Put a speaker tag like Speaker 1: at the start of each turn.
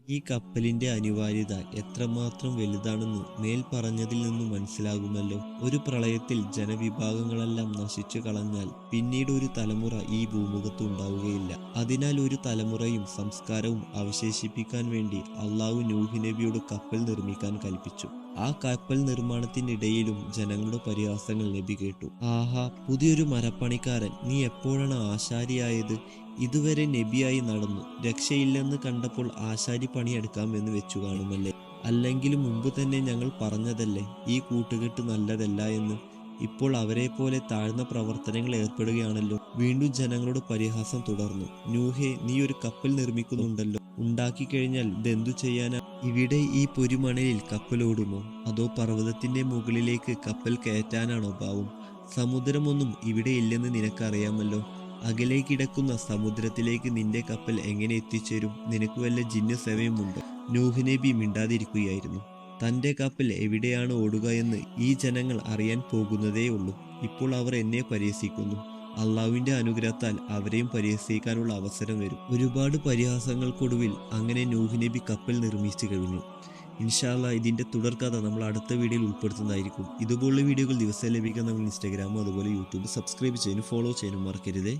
Speaker 1: ഈ കപ്പലിന്റെ അനിവാര്യത എത്രമാത്രം വലുതാണെന്ന് മേൽ പറഞ്ഞതിൽ നിന്നും മനസ്സിലാകുമല്ലോ. ഒരു പ്രളയത്തിൽ ജനവിഭാഗങ്ങളെല്ലാം നശിച്ചു കളഞ്ഞാൽ പിന്നീട് ഒരു തലമുറ ഈ ഭൂമുഖത്ത് ഉണ്ടാവുകയില്ല. അതിനാൽ ഒരു തലമുറയും സംസ്കാരവും അവശേഷിപ്പിക്കാൻ വേണ്ടി അള്ളാഹു നൂഹ് നബിയോട് കപ്പൽ നിർമ്മിക്കാൻ കൽപ്പിച്ചു. ആ കപ്പൽ നിർമ്മാണത്തിനിടയിലും ജനങ്ങളുടെ പരിഹാസങ്ങൾ നബി കേട്ടു. ആഹാ, പുതിയൊരു മരപ്പണിക്കാരൻ, നീ എപ്പോഴാണ് ആശാരിയായത്? ഇതുവരെ നബിയായി നടന്നു, രക്ഷയില്ലെന്ന് കണ്ടപ്പോൾ ആശാരി പണിയെടുക്കാമെന്ന് വെച്ചു കാണുമല്ലേ? അല്ലെങ്കിലും മുമ്പ് തന്നെ ഞങ്ങൾ പറഞ്ഞതല്ലേ ഈ കൂട്ടുകെട്ട് നല്ലതല്ല എന്ന്. ഇപ്പോൾ അവരെപ്പോലെ താഴ്ന്ന പ്രവർത്തനങ്ങൾ ഏർപ്പെടുകയാണല്ലോ. വീണ്ടും ജനങ്ങളുടെ പരിഹാസം തുടർന്നു. നൂഹേ, നീ ഒരു കപ്പൽ നിർമ്മിക്കുന്നുണ്ടല്ലോ, ഉണ്ടാക്കിക്കഴിഞ്ഞാൽ ഇതെന്തു ചെയ്യാനാ? ഇവിടെ ഈ പൊരിമണലിൽ കപ്പലോടുമോ? അതോ പർവ്വതത്തിന്റെ മുകളിലേക്ക് കപ്പൽ കയറ്റാനാണോ ഭാവം? സമുദ്രമൊന്നും ഇവിടെ ഇല്ലെന്ന് നിനക്കറിയാമല്ലോ. അകലെ കിടക്കുന്ന സമുദ്രത്തിലേക്ക് നിന്റെ കപ്പൽ എങ്ങനെ എത്തിച്ചേരും? നിനക്ക് വല്ല ജിന്ന് സേവയുമുണ്ടോ? നൂഹ് നബി മിണ്ടാതിരിക്കുകയായിരുന്നു. തന്റെ കപ്പൽ എവിടെയാണ് ഓടുക എന്ന് ഈ ജനങ്ങൾ അറിയാൻ പോകുന്നതേയുള്ളൂ. ഇപ്പോൾ അവർ എന്നെ പരിഹസിക്കുന്നു. അള്ളാഹുവിന്റെ അനുഗ്രഹത്താൽ അവരെയും പരിഹസിക്കാനുള്ള അവസരം വരും. ഒരുപാട് പരിഹാസങ്ങൾക്കൊടുവിൽ അങ്ങനെ നൂഹ് നബി കപ്പൽ നിർമ്മിച്ചു കഴിഞ്ഞു. ഇൻഷാ അല്ലാഹ് ഇതിന്റെ തുടർക്കഥ നമ്മൾ അടുത്ത വീഡിയോയിൽ ഉൾപ്പെടുത്തുന്നതായിരിക്കും. ഇതുപോലുള്ള വീഡിയോകൾ ദിവസം ലഭിക്കാൻ നമ്മൾ ഇൻസ്റ്റാഗ്രാമും അതുപോലെ യൂട്യൂബ് സബ്സ്ക്രൈബ് ചെയ്യാനും ഫോളോ ചെയ്യാനും മറക്കരുതേ.